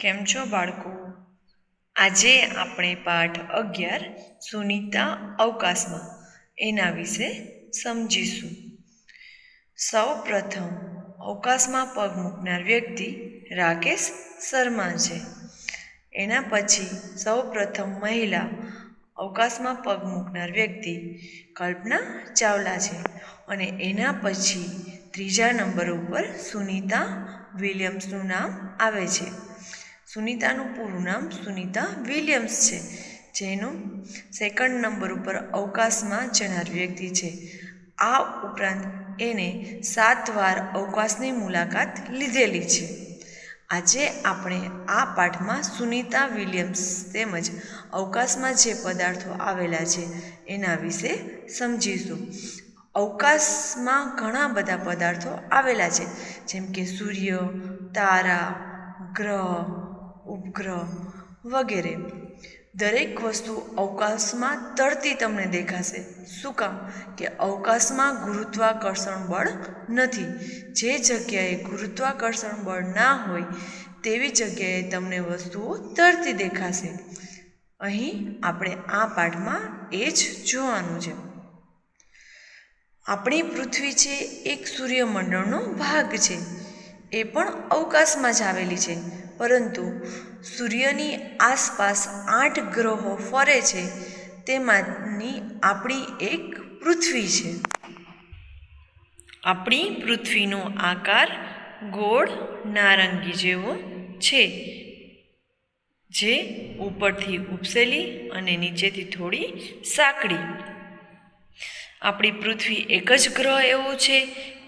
કેમ છો બાળકો? આજે આપણે પાઠ 11 સુનીતા અવકાશમાં એના વિશે સમજીશું. સૌ પ્રથમ અવકાશમાં પગ મૂકનાર વ્યક્તિ રાકેશ શર્મા છે. એના પછી સૌ પ્રથમ મહિલા અવકાશમાં પગ મૂકનાર વ્યક્તિ કલ્પના ચાવલા છે. અને એના પછી ત્રીજા નંબર ઉપર સુનીતા વિલિયમ્સનું નામ આવે છે. સુનીતાનું પૂરું નામ સુનીતા વિલિયમ્સ છે, જેનું સેકન્ડ નંબર ઉપર અવકાશમાં જનાર વ્યક્તિ છે. આ ઉપરાંત એને 7 વાર અવકાશની મુલાકાત લીધેલી છે. આજે આપણે આ પાઠમાં સુનીતા વિલિયમ્સ તેમજ અવકાશમાં જે પદાર્થો આવેલા છે એના વિશે સમજીશું. અવકાશમાં ઘણા બધા પદાર્થો આવેલા છે, જેમ કે સૂર્ય, તારા, ગ્રહ, ઉપગ્રહ વગેરે. દરેક વસ્તુ અવકાશમાં તરતી તમને દેખાશે. શું કામ? કે અવકાશમાં ગુરુત્વાકર્ષણ બળ નથી. જે જગ્યાએ ગુરુત્વાકર્ષણ બળ ના હોય તેવી જગ્યાએ તમને વસ્તુઓ તરતી દેખાશે. અહીં આપણે આ પાઠમાં એ જ જોવાનું છે. આપણી પૃથ્વી છે એક સૂર્યમંડળનો ભાગ છે. એ પણ અવકાશમાં જ આવેલી છે, પરંતુ સૂર્યની આસપાસ 8 ગ્રહો ફરે છે. તેમાંની આપણી એક પૃથ્વી છે. આપણી પૃથ્વીનો આકાર ગોળ નારંગી જેવો છે, જે ઉપરથી ઉપસેલી અને નીચેથી થોડી સાંકડી. આપણી પૃથ્વી એક જ ગ્રહ એવો છે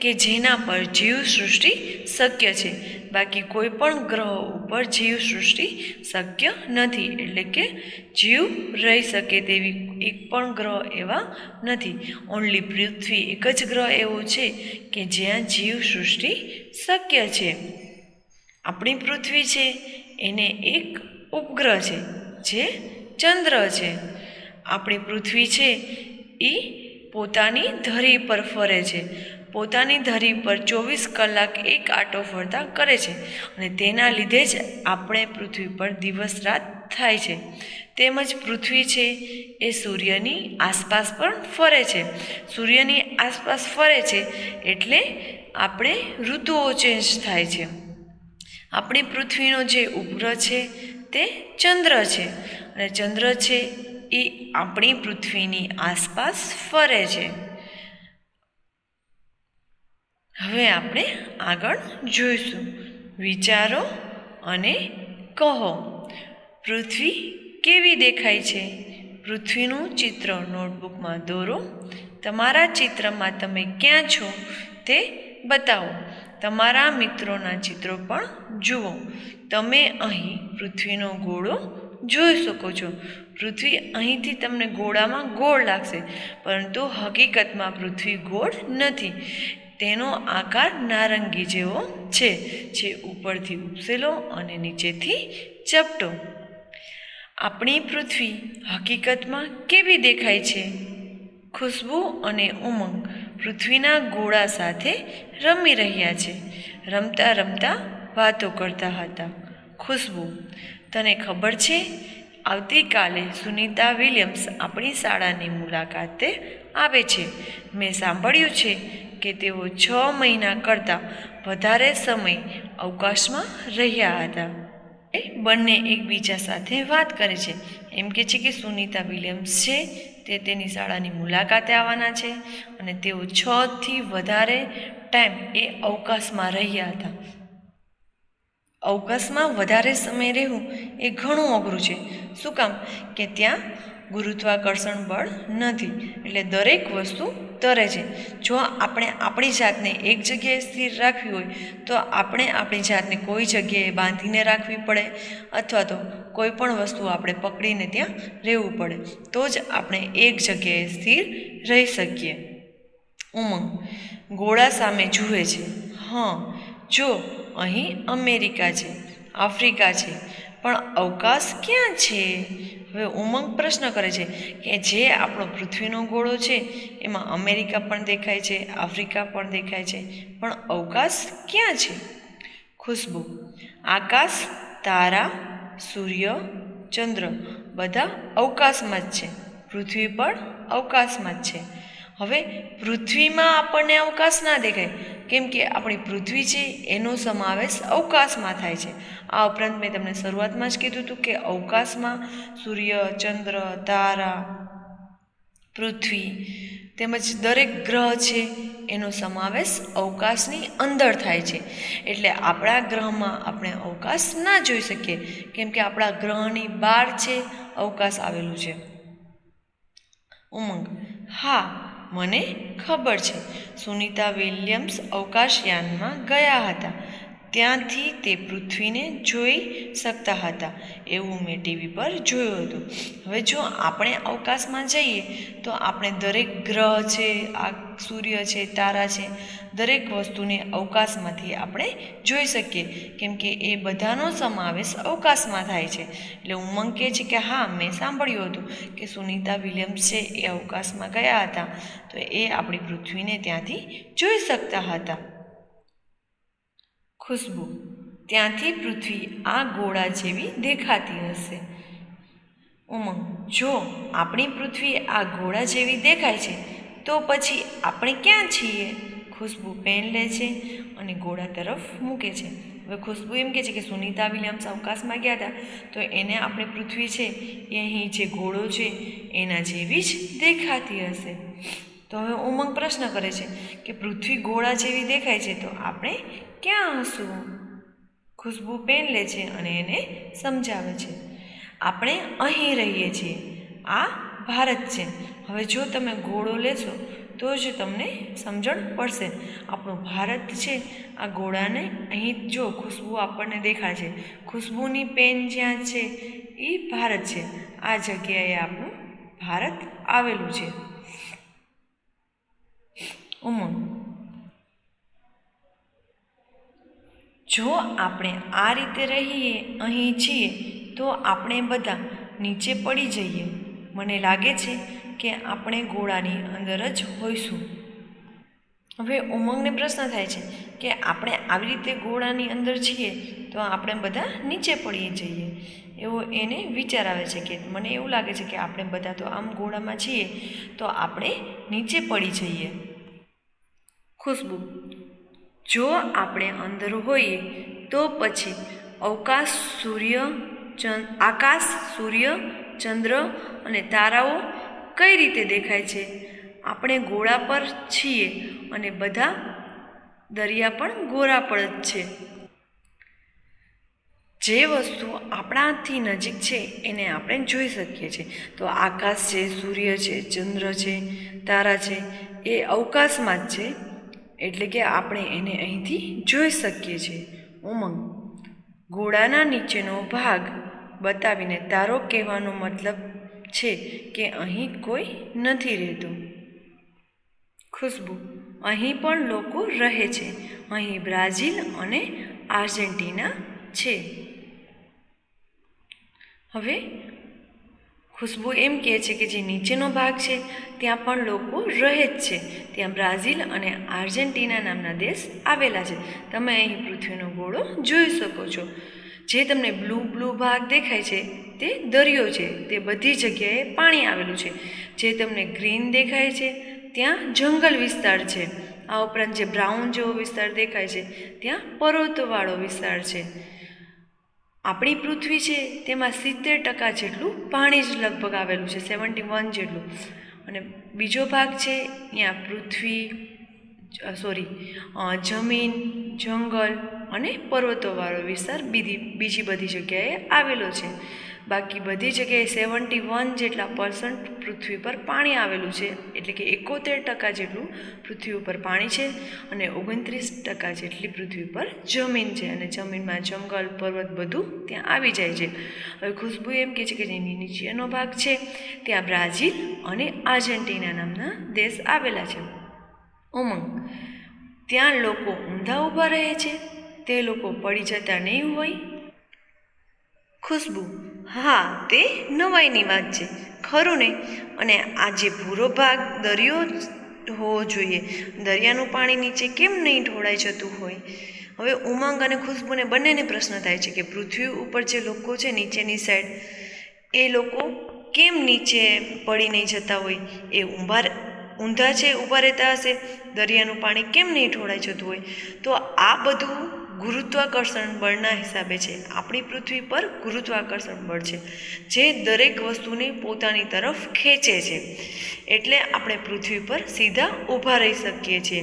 કે જેના પર જીવસૃષ્ટિ શક્ય છે. બાકી કોઈ પણ ગ્રહ ઉપર જીવસૃષ્ટિ શક્ય નથી. એટલે કે જીવ રહી શકે તેવી એક પણ ગ્રહ એવા નથી. ઓન્લી પૃથ્વી એક જ ગ્રહ એવો છે કે જ્યાં જીવસૃષ્ટિ શક્ય છે. આપણી પૃથ્વી છે એને એક ઉપગ્રહ છે, જે ચંદ્ર છે. આપણી પૃથ્વી છે એ પોતાની ધરી પર ફરે છે. પોતાની ધરી પર 24 કલાક એક આંટો ફરતા કરે છે, અને તેના લીધે જ આપણે પૃથ્વી પર દિવસ રાત થાય છે. તેમજ પૃથ્વી છે એ સૂર્યની આસપાસ પણ ફરે છે. સૂર્યની આસપાસ ફરે છે એટલે આપણે ઋતુઓ ચેન્જ થાય છે. આપણી પૃથ્વીનો જે ઉપગ્રહ છે તે ચંદ્ર છે, અને ચંદ્ર છે એ આપણી પૃથ્વીની આસપાસ ફરે છે. હવે આપણે આગળ જોઈશું. વિચારો અને કહો. પૃથ્વી કેવી દેખાય છે? પૃથ્વીનું ચિત્ર નોટબુકમાં દોરો. તમારા ચિત્રમાં તમે ક્યાં છો તે બતાવો. તમારા મિત્રોના ચિત્રો પણ જુઓ. તમે અહીં પૃથ્વીનો ગોળો જોઈ શકો છો. પૃથ્વી અહીંથી તમને ગોળામાં ગોળ લાગશે, પરંતુ હકીકતમાં પૃથ્વી ગોળ નથી. તેનો આકાર નારંગી જેવો છે, જે ઉપરથી ઉપસેલો અને નીચેથી ચપટો. આપણી પૃથ્વી હકીકતમાં કેવી દેખાય છે? ખુશ્બુ અને ઉમંગ પૃથ્વીના ગોળા સાથે રમી રહ્યા છે. રમતા રમતા વાતો કરતા હતા. ખુશ્બુ: તને ખબર છે, આવતીકાલે સુનીતા વિલિયમ્સ આપણી શાળાની મુલાકાતે આવે છે. મેં સાંભળ્યું છે કે તેઓ 6 મહિના કરતાં વધારે સમય અવકાશમાં રહ્યા હતા. એ બંને એકબીજા સાથે વાત કરે છે. એમ કે છે કે સુનીતા વિલિયમ્સ છે તે તેની શાળાની મુલાકાતે આવવાના છે, અને તેઓ 6થી વધારે ટાઈમ એ અવકાશમાં રહ્યા હતા. અવકાશમાં વધારે સમય રહેવું એ ઘણું અઘરું છે. શું કામ? કે ત્યાં ગુરુત્વાકર્ષણ બળ નથી, એટલે દરેક વસ્તુ તરે છે. જો આપણે આપણી જાતને એક જગ્યાએ સ્થિર રાખવી હોય તો આપણે આપણી જાતને કોઈ જગ્યાએ બાંધીને રાખવી પડે, અથવા તો કોઈ પણ વસ્તુ આપણે પકડીને ત્યાં રહેવું પડે, તો જ આપણે એક જગ્યાએ સ્થિર રહી શકીએ. ઉમંગ ગોળા સામે જુએ છે. જો અહીં અમેરિકા છે, આફ્રિકા છે, પણ અવકાશ ક્યાં છે? હવે ઉમંગ પ્રશ્ન કરે છે કે જે આપણો પૃથ્વીનો ગોળો છે એમાં અમેરિકા પણ દેખાય છે, આફ્રિકા પણ દેખાય છે, પણ અવકાશ ક્યાં છે? ખુશ્બુ: આકાશ તારા, સૂર્ય, ચંદ્ર બધા અવકાશમાં જ છે. પૃથ્વી પણ અવકાશમાં જ છે. હવે પૃથ્વીમાં આપણને અવકાશ ના દેખાય, કેમ કે આપણી પૃથ્વી છે એનો સમાવેશ અવકાશમાં થાય છે. આ ઉપરાંત મેં તમને શરૂઆતમાં જ કીધું હતું કે અવકાશમાં સૂર્ય, ચંદ્ર, તારા, પૃથ્વી તેમજ દરેક ગ્રહ છે એનો સમાવેશ અવકાશની અંદર થાય છે. એટલે આપણા ગ્રહમાં આપણે અવકાશ ના જોઈ શકીએ, કેમ કે આપણા ગ્રહની બહાર છે અવકાશ આવેલું છે. ઉમંગ: હા, મને ખબર છે. સુનિતા વિલિયમ્સ અવકાશયાનમાં ગયા હતા. ત્યાંથી તે પૃથ્વીને જોઈ શકતા હતા એવું મેં ટીવી પર જોયું હતું. હવે જો આપણે અવકાશમાં જઈએ તો આપણે દરેક ગ્રહ છે, આ સૂર્ય છે, તારા છે, દરેક વસ્તુને અવકાશમાંથી આપણે જોઈ શકીએ, કેમ કે એ બધાનો સમાવેશ અવકાશમાં થાય છે. એટલે ઉમંગ કહે છે કે હા, મેં સાંભળ્યું હતું કે સુનિતા વિલિયમ્સ છે એ અવકાશમાં ગયા હતા, તો એ આપણી પૃથ્વીને ત્યાંથી જોઈ શકતા હતા. ખુશ્બુ: ત્યાંથી પૃથ્વી આ ગોળા જેવી દેખાતી હશે. ઉમંગ: જો આપણી પૃથ્વી આ ગોળા જેવી દેખાય છે તો પછી આપણે ક્યાં છીએ? ખુશ્બુ પેન લે છે અને ગોળા તરફ મૂકે છે. હવે ખુશ્બુ એમ કહે છે કે સુનિતા વિલિયમ્સ અવકાશમાં ગયા હતા, તો એને આપણી પૃથ્વી છે એ અહીં જે ગોળો છે એના જેવી જ દેખાતી હશે. તો હવે ઉમંગ પ્રશ્ન કરે છે કે પૃથ્વી ગોળા જેવી દેખાય છે તો આપણે ક્યાં હશું? ખુશ્બુ પેન લે છે અને એને સમજાવે છે. આપણે અહીં રહીએ છીએ. આ ભારત છે. હવે જો તમે ગોળો લેશો તો જ તમને સમજણ પડશે. આપણું ભારત છે, આ ગોળાને અહીં જો ખુશ્બુ આપણને દેખાય છે, ખુશ્બુની પેન જ્યાં છે એ ભારત છે. આ જગ્યાએ આપણું ભારત આવેલું છે. ઉમંગ: જો આપણે આ રીતે રહીએ અહીં છીએ તો આપણે બધા નીચે પડી જઈએ. મને લાગે છે કે આપણે ગોળાની અંદર જ હોઈશું. હવે ઉમંગને પ્રશ્ન થાય છે કે આપણે આવી રીતે ગોળાની અંદર છીએ તો આપણે બધા નીચે પડી જઈએ. એવો એને વિચાર આવે છે કે મને એવું લાગે છે કે આપણે બધા તો આમ ગોળામાં છીએ તો આપણે નીચે પડી જઈએ. ખુશ્બુ: જો આપણે અંદર હોઈએ તો પછી આકાશ, સૂર્ય, ચંદ્ર અને તારાઓ કઈ રીતે દેખાય છે? આપણે ગોળા પર છીએ અને બધા દરિયા પણ ગોળા પર જ છે. જે વસ્તુ આપણાથી નજીક છે એને આપણે જોઈ શકીએ છીએ. તો આકાશ છે, સૂર્ય છે, ચંદ્ર છે, તારા છે એ અવકાશમાં જ છે, એટલે કે આપણે એને અહીંથી જોઈ શકીએ છીએ. ઉમંગ: ગોળાના નીચેનો ભાગ બતાવીને તારો કહેવાનો મતલબ છે કે અહીં કોઈ નથી રહેતું. ખુશ્બુ: અહીં પણ લોકો રહે છે. અહીં બ્રાઝિલ અને આર્જેન્ટિના છે. હવે ખુશ્બુ એમ કહે છે કે જે નીચેનો ભાગ છે ત્યાં પણ લોકો રહે જ છે. ત્યાં બ્રાઝિલ અને આર્જેન્ટિના નામના દેશ આવેલા છે. તમે અહીં પૃથ્વીનો ગોળો જોઈ શકો છો. જે તમને બ્લુ ભાગ દેખાય છે તે દરિયો છે. તે બધી જગ્યાએ પાણી આવેલું છે. જે તમને ગ્રીન દેખાય છે ત્યાં જંગલ વિસ્તાર છે. આ ઉપરાંત જે બ્રાઉન જેવો વિસ્તાર દેખાય છે ત્યાં પર્વતવાળો વિસ્તાર છે. આપણી પૃથ્વી છે તેમાં 70% જેટલું પાણી જ લગભગ આવેલું છે, 71 જેટલું. અને બીજો ભાગ છે ત્યાં જમીન, જંગલ અને પર્વતોવાળો વિસ્તાર બીજી બધી જગ્યાએ આવેલો છે. બાકી બધી જગ્યાએ 71% જેટલા પૃથ્વી પર પાણી આવેલું છે, એટલે કે 71% જેટલું પૃથ્વી ઉપર પાણી છે અને 29% જેટલી પૃથ્વી પર જમીન છે. અને જમીનમાં જંગલ, પર્વત બધું ત્યાં આવી જાય છે. હવે ખુશ્બુ એમ કહે છે કે જે નીચેનો ભાગ છે ત્યાં બ્રાઝિલ અને આર્જેન્ટિના નામના દેશ આવેલા છે. ઉમંગ: ત્યાં લોકો ઊંધા ઊભા રહે છે, તે લોકો પડી જતા નહીં હોય? ખુશ્બુ: હા, તે નવાઈની વાત છે, ખરું ને? અને આ જે ભૂરો ભાગ દરિયો હોવો જોઈએ, દરિયાનું પાણી નીચે કેમ નહીં ઢોળાઈ જતું હોય? હવે ઉમંગ અને ખુશ્બુને બંનેને પ્રશ્ન થાય છે કે પૃથ્વી ઉપર જે લોકો છે નીચેની સાઈડ, એ લોકો કેમ નીચે પડી નહીં જતા હોય? એ ઊંધા છે, ઊભા રહેતા હશે. દરિયાનું પાણી કેમ નહીં ઢોળાઈ જતું હોય? તો આ બધું ગુરુત્વાકર્ષણ બળના હિસાબે છે. આપણી પૃથ્વી પર ગુરુત્વાકર્ષણ બળ છે જે દરેક વસ્તુને પોતાની તરફ ખેંચે છે. એટલે આપણે પૃથ્વી પર સીધા ઊભા રહી શકીએ છીએ.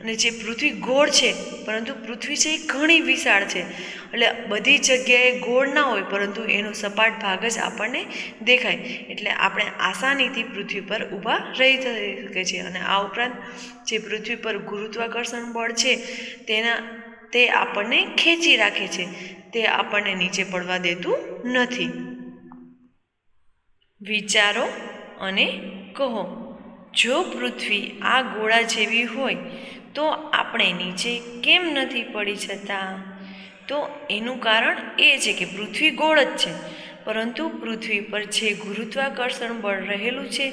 અને જે પૃથ્વી ગોળ છે, પરંતુ પૃથ્વી છે એ ઘણી વિશાળ છે. એટલે બધી જગ્યાએ ગોળ ના હોય, પરંતુ એનો સપાટ ભાગ જ આપણને દેખાય. એટલે આપણે આસાનીથી પૃથ્વી પર ઊભા રહી શકીએ છીએ. અને આ ઉપરાંત જે પૃથ્વી પર ગુરુત્વાકર્ષણ બળ છે તે આપણને ખેંચી રાખે છે, તે આપણને નીચે પડવા દેતું નથી. વિચારો અને કહો, જો પૃથ્વી આ ગોળા જેવી હોય તો આપણે નીચે કેમ નથી પડી જતા? તો એનું કારણ એ છે કે પૃથ્વી ગોળ જ છે, પરંતુ પૃથ્વી પર જે ગુરુત્વાકર્ષણ બળ રહેલું છે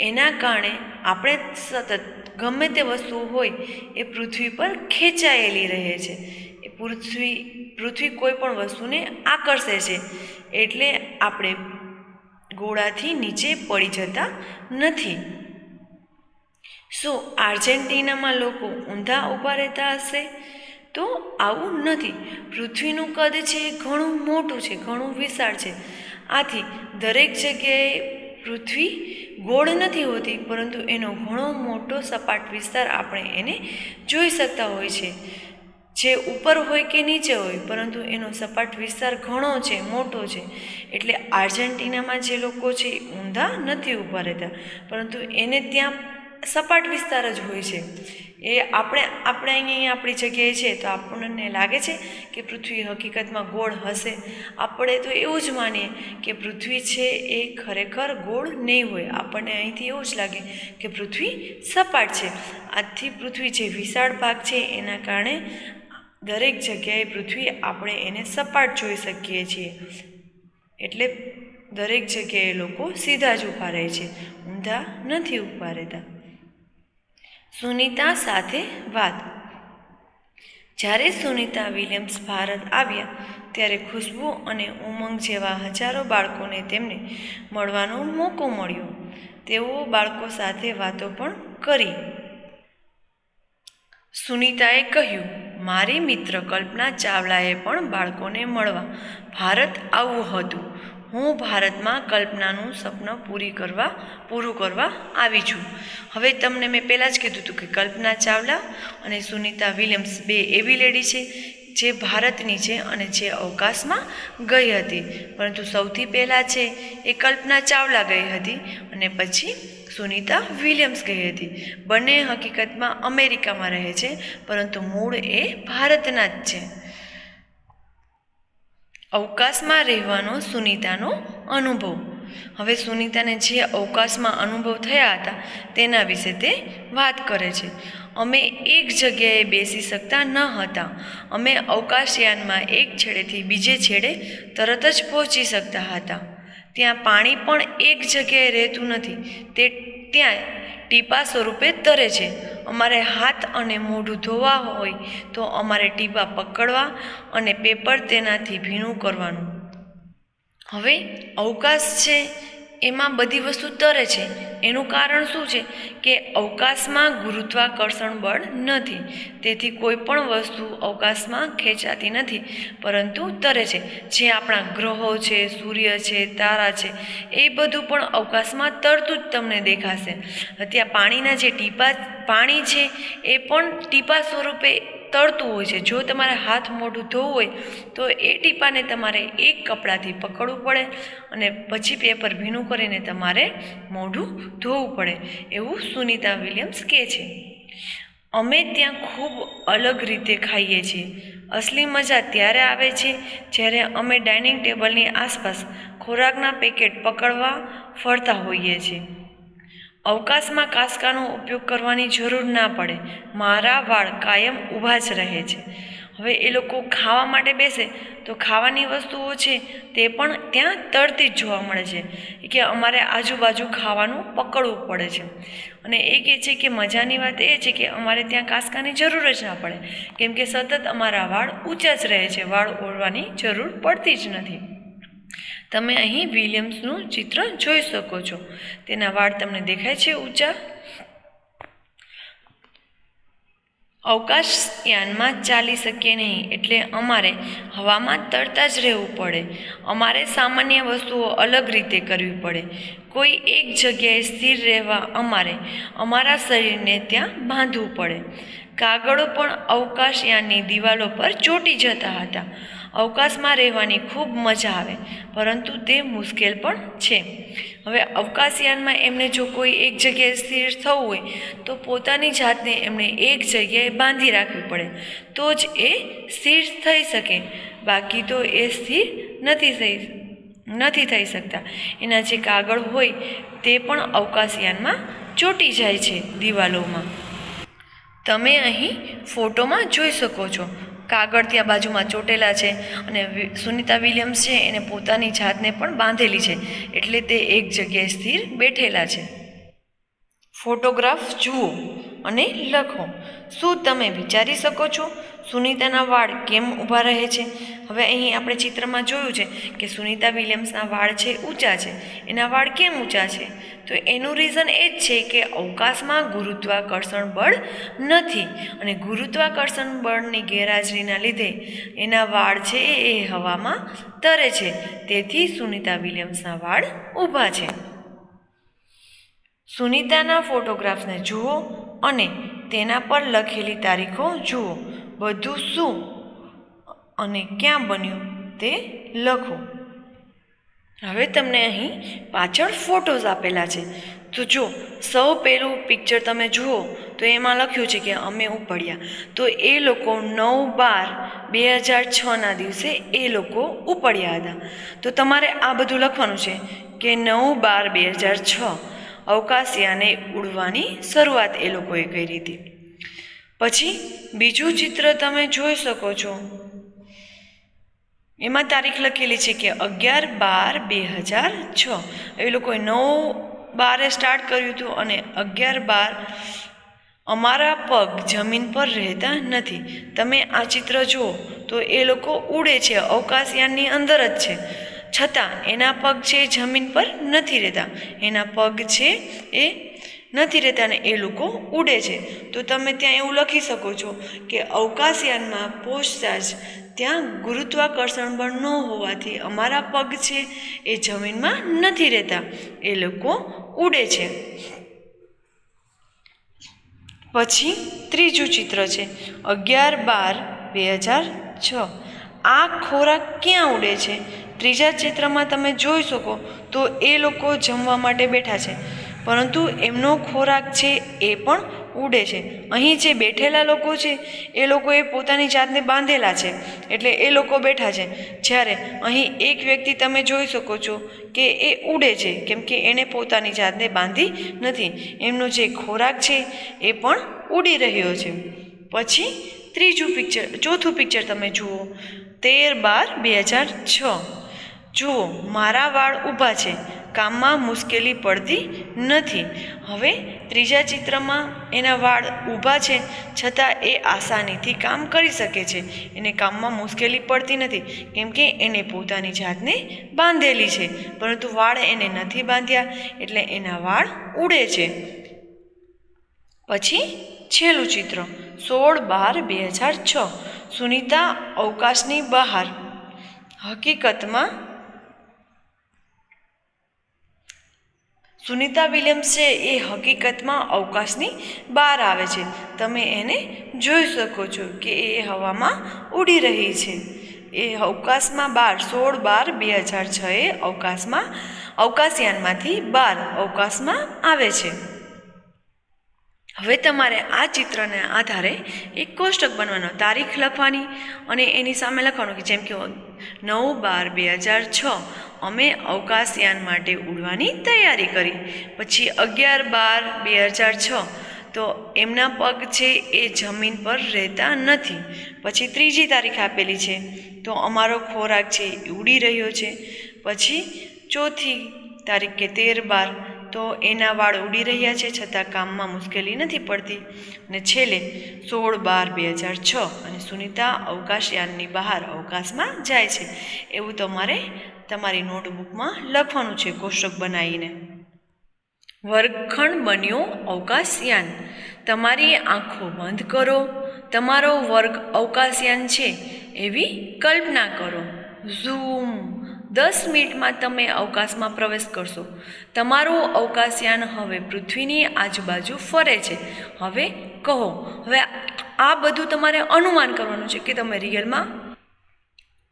એના કારણે આપણે સતત ગમે તે વસ્તુ હોય એ પૃથ્વી પર ખેંચાયેલી રહે છે. એ પૃથ્વી કોઈ પણ વસ્તુને આકર્ષે છે, એટલે આપણે ગોળાથી નીચે પડી જતા નથી. શું આર્જેન્ટિનામાં લોકો ઊંધા ઊભા રહેતા હશે? તો આવું નથી. પૃથ્વીનું કદ છે એ ઘણું મોટું છે, ઘણું વિશાળ છે. આથી દરેક જગ્યાએ પૃથ્વી ગોળ નથી હોતી, પરંતુ એનો ઘણો મોટો સપાટ વિસ્તાર આપણે એને જોઈ શકતા હોય છે. જે ઉપર હોય કે નીચે હોય, પરંતુ એનો સપાટ વિસ્તાર ઘણો છે, મોટો છે. એટલે આર્જેન્ટિનામાં જે લોકો છે એ ઊંધા નથી ઊભા રહેતા, પરંતુ એને ત્યાં સપાટ વિસ્તાર જ હોય છે. એ આપણે અહીંયા આપણી જગ્યાએ છે તો આપણને લાગે છે કે પૃથ્વી હકીકતમાં ગોળ હશે. આપણે તો એવું જ માનીએ કે પૃથ્વી છે એ ખરેખર ગોળ નહીં હોય. આપણને અહીંથી એવું જ લાગે કે પૃથ્વી સપાટ છે. આથી પૃથ્વી જે વિશાળ ભાગ છે એના કારણે દરેક જગ્યાએ પૃથ્વી આપણે એને સપાટ જોઈ શકીએ છીએ. એટલે દરેક જગ્યાએ લોકો સીધા જ ઊભા રહે છે, ઊંધા નથી ઊભા રહેતા. સુનીતા સાથે વાત. જ્યારે સુનીતા વિલિયમ્સ ભારત આવ્યા ત્યારે ખુશ્બુ અને ઉમંગ જેવા હજારો બાળકોને તેમને મળવાનો મોકો મળ્યો. તેઓ બાળકો સાથે વાતો પણ કરી. સુનીતાએ કહ્યું, મારી મિત્ર કલ્પના ચાવલાએ પણ બાળકોને મળવા ભારત આવવું હતું. હું ભારતમાં કલ્પનાનું સપનું પૂરું કરવા આવી છું. હવે તમને મેં પહેલાં જ કીધું હતું કે કલ્પના ચાવલા અને સુનીતા વિલિયમ્સ બે એવી લેડી છે જે ભારતની છે અને જે અવકાશમાં ગઈ હતી. પરંતુ સૌથી પહેલાં છે એ કલ્પના ચાવલા ગઈ હતી અને પછી સુનીતા વિલિયમ્સ ગઈ હતી. બંને હકીકતમાં અમેરિકામાં રહે છે, પરંતુ મૂળ એ ભારતના જ છે. અવકાશમાં રહેવાનો સુનીતાનો અનુભવ. હવે સુનીતાને જે અવકાશમાં અનુભવ થયા હતા તેના વિશે તે વાત કરે છે. અમે એક જગ્યાએ બેસી શકતા ન હતા. અમે અવકાશયાનમાં એક છેડેથી બીજે છેડે તરત જ પહોંચી શકતા હતા. ત્યાં પાણી પણ એક જગ્યાએ રહેતું નથી, તે ત્યાં ટીપા સ્વરૂપે તરે છે. અમારે હાથ અને મોઢું ધોવા હોય તો અમારે ટીપા પકડવા અને પેપર તેનાથી ભીનું કરવાનું. હવે અવકાશ છે એમાં બધી વસ્તુ તરે છે. એનું કારણ શું છે કે અવકાશમાં ગુરુત્વાકર્ષણ બળ નથી, તેથી કોઈ પણ વસ્તુ અવકાશમાં ખેંચાતી નથી, પરંતુ તરે છે. જે આપણા ગ્રહો છે, સૂર્ય છે, તારા છે, એ બધું પણ અવકાશમાં તરતું જ તમને દેખાશે. ત્યાં પાણીના જે પાણી છે એ પણ ટીપા સ્વરૂપે તરતું હોય છે. જો તમારે હાથ મોઢું ધોવું હોય તો એ ટીપાને તમારે એક કપડાથી પકડવું પડે અને પછી પેપર ભીનું કરીને તમારે મોઢું ધોવું પડે, એવું સુનીતા વિલિયમ્સ કહે છે. અમે ત્યાં ખૂબ અલગ રીતે ખાઈએ છીએ. અસલી મજા ત્યારે આવે છે જ્યારે અમે ડાઇનિંગ ટેબલની આસપાસ ખોરાકના પેકેટ પકડવા ફરતા હોઈએ છીએ. અવકાશમાં કાંસકાનો ઉપયોગ કરવાની જરૂર ના પડે. મારા વાળ કાયમ ઊભા જ રહે છે. હવે એ લોકો ખાવા માટે બેસે તો ખાવાની વસ્તુઓ છે તે પણ ત્યાં તરતી જ જોવા મળે છે કે અમારે આજુબાજુ ખાવાનું પકડવું પડે છે. અને એ કહે છે કે મજાની વાત એ છે કે અમારે ત્યાં કાંસકાની જરૂર જ ના પડે, કેમ કે સતત અમારા વાળ ઊંચા જ રહે છે, વાળ ઓળવાની જરૂર પડતી જ નથી. તમે અહીં વિલિયમ્સનું ચિત્ર જોઈ શકો છો. તેના વાળ તમને દેખાય છે ઊંચા. અવકાશયાનમાં ચાલી શકીએ નહીં એટલે અમારે હવામાં તરતા જ રહેવું પડે. અમારે સામાન્ય વસ્તુઓ અલગ રીતે કરવી પડે. કોઈ એક જગ્યાએ સ્થિર રહેવા અમારે અમારા શરીરને ત્યાં બાંધવું પડે. કાગળો પણ અવકાશયાનની દિવાલો પર ચોંટી જતા હતા. અવકાશમાં રહેવાની ખૂબ મજા આવે, પરંતુ તે મુશ્કેલ પણ છે. હવે અવકાશયાનમાં એમને જો કોઈ એક જગ્યાએ સ્થિર થવું હોય તો પોતાની જાતને એમણે એક જગ્યાએ બાંધી રાખવી પડે, તો જ એ સ્થિર થઈ શકે, બાકી તો એ સ્થિર નથી થઈ શકતા. એના જે કાગળ હોય તે પણ અવકાશયાનમાં ચોંટી જાય છે દિવાલોમાં. તમે અહીં ફોટોમાં જોઈ શકો છો. કાગળ ત્યાં બાજુમાં ચોંટેલા છે અને સુનિતા વિલિયમ્સ છે એને પોતાની જાતને પણ બાંધેલી છે, એટલે તે એક જગ્યાએ સ્થિર બેઠેલા છે. ફોટોગ્રાફ જુઓ અને લખો. શું તમે વિચારી શકો છો સુનિતાના વાળ કેમ ઊભા રહે છે? હવે અહીં આપણે ચિત્રમાં જોયું છે કે સુનિતા વિલિયમ્સના વાળ છે ઊંચા છે. એના વાળ કેમ ઊંચા છે? તો એનું રીઝન એ જ છે કે અવકાશમાં ગુરુત્વાકર્ષણ બળ નથી, અને ગુરુત્વાકર્ષણ બળની ગેરહાજરીના લીધે એના વાળ છે એ હવામાં તરે છે. તેથી સુનિતા વિલિયમ્સના વાળ ઊભા છે. સુનિતાના ફોટોગ્રાફ્સને જુઓ અને તેના પર લખેલી તારીખો જુઓ. બધું શું અને ક્યાં બન્યું તે લખો. હવે તમને અહીં પાછળ ફોટોઝ આપેલા છે. તો જો સૌ પહેલું પિક્ચર તમે જુઓ તો એમાં લખ્યું છે કે અમે ઉપડ્યા. તો એ લોકો 9/12/2006ના દિવસે એ લોકો ઉપડ્યા હતા. તો તમારે આ બધું લખવાનું છે કે 9/12/2006 અવકાશયાને ઉડવાની શરૂઆત એ લોકોએ કરી હતી. પછી બીજું ચિત્ર તમે જોઈ શકો છો. એમાં તારીખ લખેલી છે કે 11/12/2006. એ લોકોએ 9/12 સ્ટાર્ટ કર્યું હતું અને 11/12 અમારા પગ જમીન પર રહેતા નથી. તમે આ ચિત્ર જુઓ તો એ લોકો ઉડે છે, અવકાશયાનની અંદર જ છે, છતાં એના પગ છે જમીન પર નથી રહેતા. એના પગ છે એ નથી રહેતા અને એ લોકો ઉડે છે. તો તમે ત્યાં એવું લખી શકો છો કે અવકાશયાનમાં પહોંચતા જ ત્યાં ગુરુત્વાકર્ષણ બળ ન હોવાથી અમારા પગ છે એ જમીનમાં નથી રહેતા, એ લોકો ઉડે છે. પછી ત્રીજું ચિત્ર છે 11/12/2006. આ ખોરાક ક્યાં ઉડે છે? ત્રીજા ચિત્રમાં તમે જોઈ શકો તો એ લોકો જમવા માટે બેઠા છે, પરંતુ એમનો ખોરાક છે એ પણ ઉડે છે. અહીં જે બેઠેલા લોકો છે એ લોકોએ પોતાની જાતને બાંધેલા છે, એટલે એ લોકો બેઠા છે. જ્યારે અહીં એક વ્યક્તિ તમે જોઈ શકો છો કે એ ઉડે છે, કેમ કે એણે પોતાની જાતને બાંધી નથી. એમનો જે ખોરાક છે એ પણ ઉડી રહ્યો છે. પછી ચોથું પિક્ચર તમે જુઓ 13/12/2006. જુઓ, મારા વાળ ઊભા છે, કામમાં મુશ્કેલી પડતી નથી. હવે ત્રીજા ચિત્રમાં એના વાળ ઊભા છે, છતાં એ આસાનીથી કામ કરી શકે છે. એને કામમાં મુશ્કેલી પડતી નથી, કેમ કે એને પોતાની જાતને બાંધેલી છે, પરંતુ વાળ એને નથી બાંધ્યા, એટલે એના વાળ ઉડે છે. પછી છેલ્લું ચિત્ર 16/12/2006. સુનિતા અવકાશની બહાર. હકીકતમાં સુનિતા વિલિયમ્સ છે એ હકીકતમાં અવકાશની બહાર આવે છે. તમે એને જોઈ શકો છો કે એ હવામાં ઉડી રહી છે. એ અવકાશમાં 16/12/2006 એ અવકાશયાનમાંથી બહાર અવકાશમાં આવે છે. હવે તમારે આ ચિત્રને આધારે એક કોષ્ટક બનાવવાનો, તારીખ લખવાની અને એની સામે લખવાનું કે જેમ કે 9/12/2006 અમે અવકાશયાન માટે ઉડવાની તૈયારી કરી. પછી 11/12/2006 તો એમના પગ છે એ જમીન પર રહેતા નથી. પછી ત્રીજી તારીખ આપેલી છે, તો અમારો ખોરાક છે એ ઉડી રહ્યો છે. પછી ચોથી તારીખ કે 13/12, તો એના વાળ ઉડી રહ્યા છે છતાં કામમાં મુશ્કેલી નથી પડતી. અને છેલ્લે 16/12/2006, અને સુનિતા અવકાશયાનની બહાર અવકાશમાં જાય છે. એવું તમારે તમારી નોટબુકમાં લખવાનું છે કોષ્ટક બનાવીને. વર્ગખંડ બન્યો અવકાશયાન. તમારી આંખો બંધ કરો. તમારો વર્ગ અવકાશયાન છે એવી કલ્પના કરો. ઝૂમ. 10 મિનિટમાં તમે અવકાશમાં પ્રવેશ કરશો. તમારું અવકાશયાન હવે પૃથ્વીની આજુબાજુ ફરે છે. હવે કહો. હવે આ બધું તમારે અનુમાન કરવાનું છે કે તમે રિયલમાં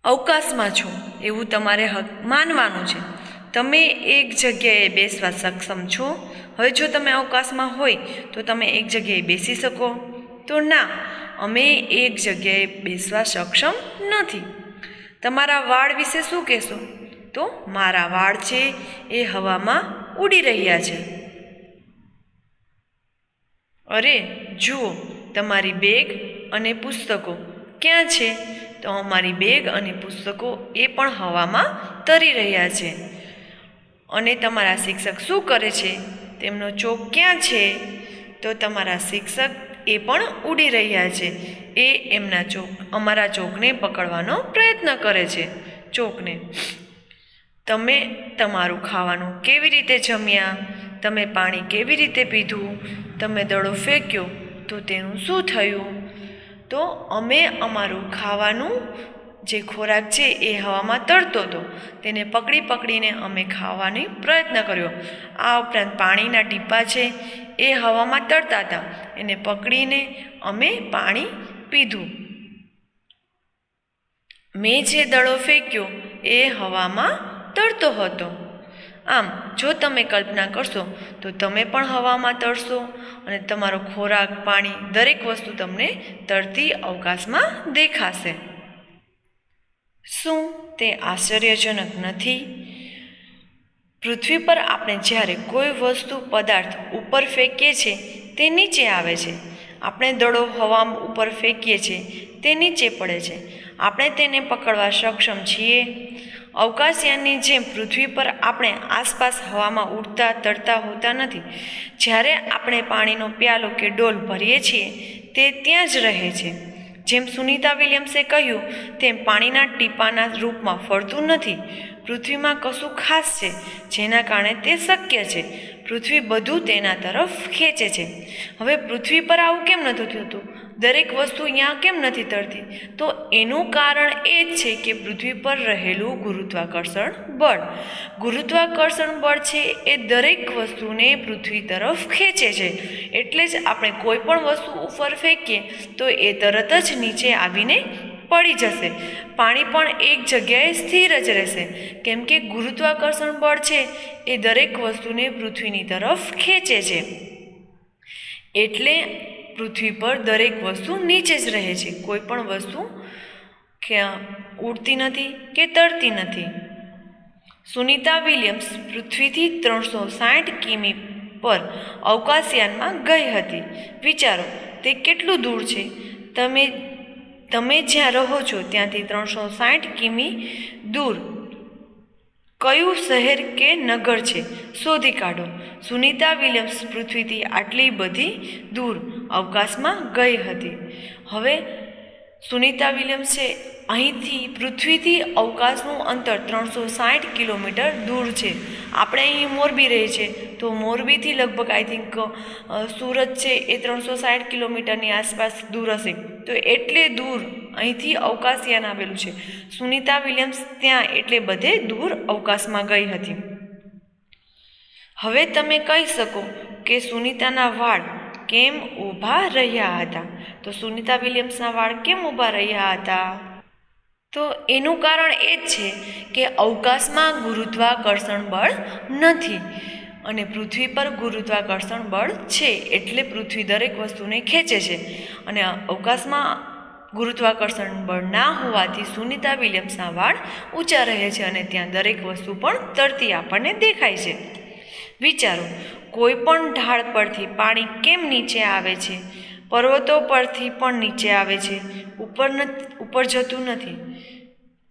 અવકાશમાં છો એવું તમારે માનવાનું છે. તમે એક જગ્યાએ બેસવા સક્ષમ છો. હવે જો તમે અવકાશમાં હોય તો તમે એક જગ્યાએ બેસી શકો? તો ના, અમે એક જગ્યાએ બેસવા સક્ષમ નથી. તમારા વાળ વિશે શું કહેશો? તો મારા વાળ છે એ હવામાં ઉડી રહ્યા છે. અરે જુઓ, તમારી બેગ અને પુસ્તકો ક્યાં છે? તો અમારી બેગ અને પુસ્તકો એ પણ હવામાં તરી રહ્યા છે. અને તમારા શિક્ષક શું કરે છે? તેમનો ચોક ક્યાં છે? તો તમારા શિક્ષક એ પણ ઉડી રહ્યા છે. એ એમના અમારા ચોકને પકડવાનો પ્રયત્ન કરે છે. ચોકને. તમે તમારું ખાવાનું કેવી રીતે જમ્યા? તમે પાણી કેવી રીતે પીધું? તમે દડો ફેંક્યો તો તેનું શું થયું? તો અમે અમારું ખાવાનું જે ખોરાક છે એ હવામાં તરતો હતો, તેને પકડીને અમે ખાવાનો પ્રયત્ન કર્યો. આ ઉપરાંત પાણીના ટીપાં છે એ હવામાં તરતા હતા, એને પકડીને અમે પાણી પીધું. મેં જે દડો ફેંક્યો એ હવામાં તરતો હતો. આમ જો તમે કલ્પના કરશો તો તમે પણ હવામાં તરશો અને તમારો ખોરાક, પાણી, દરેક વસ્તુ તમને તરતી અવકાશમાં દેખાશે. શું તે આશ્ચર્યજનક નથી? પૃથ્વી પર આપણે જ્યારે કોઈ વસ્તુ, પદાર્થ ઉપર ફેંકીએ છીએ તે નીચે આવે છે. આપણે દડો હવા ઉપર ફેંકીએ છીએ તે નીચે પડે છે. આપણે તેને પકડવા સક્ષમ છીએ? અવકાશયાનની જેમ પૃથ્વી પર આપણે આસપાસ હવામાં ઉડતા તરતા હોતા નથી. જ્યારે આપણે પાણીનો પ્યાલો કે ડોલ ભરીએ છીએ તે ત્યાં જ રહે છે. જેમ સુનિતા વિલિયમ્સે કહ્યું તેમ પાણીના ટીપાના રૂપમાં ફરતું નથી. પૃથ્વીમાં કશું ખાસ છે જેના કારણે તે શક્ય છે. પૃથ્વી બધું તેના તરફ ખેંચે છે. હવે પૃથ્વી પર આવું કેમ નથી થતું? દરેક વસ્તુ અહીંયા કેમ નથી તરતી? તો એનું કારણ એ જ છે કે પૃથ્વી પર રહેલું ગુરુત્વાકર્ષણ બળ. ગુરુત્વાકર્ષણ બળ છે એ દરેક વસ્તુને પૃથ્વી તરફ ખેંચે છે. એટલે જ આપણે કોઈ પણ વસ્તુ ઉપર ફેંકીએ તો એ તરત જ નીચે આવીને પડી જશે. પાણી પણ એક જગ્યાએ સ્થિર જ રહેશે, કેમ કે ગુરુત્વાકર્ષણ બળ છે એ દરેક વસ્તુને પૃથ્વીની તરફ ખેંચે છે. એટલે પૃથ્વી પર દરેક વસ્તુ નીચે જ રહે છે. કોઈ પણ વસ્તુ ઉડતી નથી કે તરતી નથી. સુનિતા વિલિયમ્સ પૃથ્વીથી 360 કિમી પર અવકાશયાનમાં ગઈ હતી. વિચારો તે કેટલું દૂર છે. તમે જ્યાં રહો છો ત્યાંથી 360 કિમી દૂર કયું શહેર કે નગર છે શોધી કાઢો. સુનિતા વિલિયમ્સ પૃથ્વીથી આટલી બધી દૂર અવકાશમાં ગઈ હતી. હવે સુનિતા વિલિયમ્સ છે અહીંથી પૃથ્વીથી અવકાશનું અંતર 360 કિલોમીટર દૂર છે. આપણે અહીં મોરબી રહીએ છીએ તો મોરબીથી લગભગ આઈ થિંક સુરત છે એ 360 કિલોમીટરની આસપાસ દૂર હશે. તો એટલે દૂર અહીંથી અવકાશયાન આવેલું છે. સુનિતા વિલિયમ્સ ત્યાં એટલે બધે દૂર અવકાશમાં ગઈ હતી. હવે તમે કહી શકો કે સુનિતાના વાળ કેમ ઊભા રહ્યા હતા? તો સુનિતા વિલિયમ્સના વાળ કેમ ઊભા રહ્યા હતા? તો એનું કારણ એ જ છે કે અવકાશમાં ગુરુત્વાકર્ષણ બળ નથી અને પૃથ્વી પર ગુરુત્વાકર્ષણ બળ છે. એટલે પૃથ્વી દરેક વસ્તુને ખેંચે છે અને અવકાશમાં ગુરુત્વાકર્ષણ બળ ના હોવાથી સુનિતા વિલિયમ્સના વાળ ઊંચા રહે છે અને ત્યાં દરેક વસ્તુ પણ તરતી આપણને દેખાય છે. વિચારો, કોઈ પણ ઢાળ પરથી પાણી કેમ નીચે આવે છે? પર્વતો પરથી પણ નીચે આવે છે, ઉપર જતું નથી.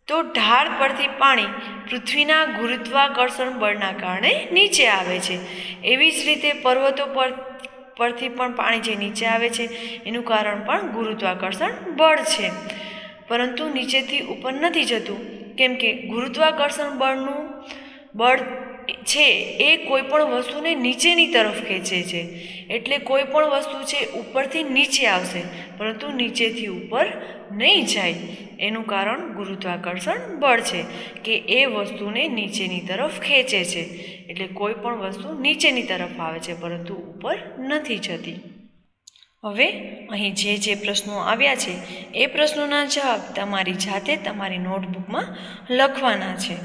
તો ઢાળ પરથી પાણી પૃથ્વીના ગુરુત્વાકર્ષણ બળના કારણે નીચે આવે છે. એવી જ રીતે પર્વતો પરથી પણ પાણી જે નીચે આવે છે એનું કારણ પણ ગુરુત્વાકર્ષણ બળ છે, પરંતુ નીચેથી ઉપર નથી જતું, કેમ કે ગુરુત્વાકર્ષણ બળ છે એ કોઈ પણ વસ્તુને નીચેની તરફ ખેંચે છે. એટલે કોઈ પણ વસ્તુ છે ઉપરથી નીચે આવશે, પરંતુ નીચેથી ઉપર નહીં જાય. એનું કારણ ગુરુત્વાકર્ષણ બળ છે કે એ વસ્તુને નીચેની તરફ ખેંચે છે. એટલે કોઈ પણ વસ્તુ નીચેની તરફ આવે છે, પરંતુ ઉપર નથી જતી. હવે અહીં જે પ્રશ્નો આવ્યા છે એ પ્રશ્નોના જવાબ તમારી જાતે તમારી નોટબુકમાં લખવાના છે.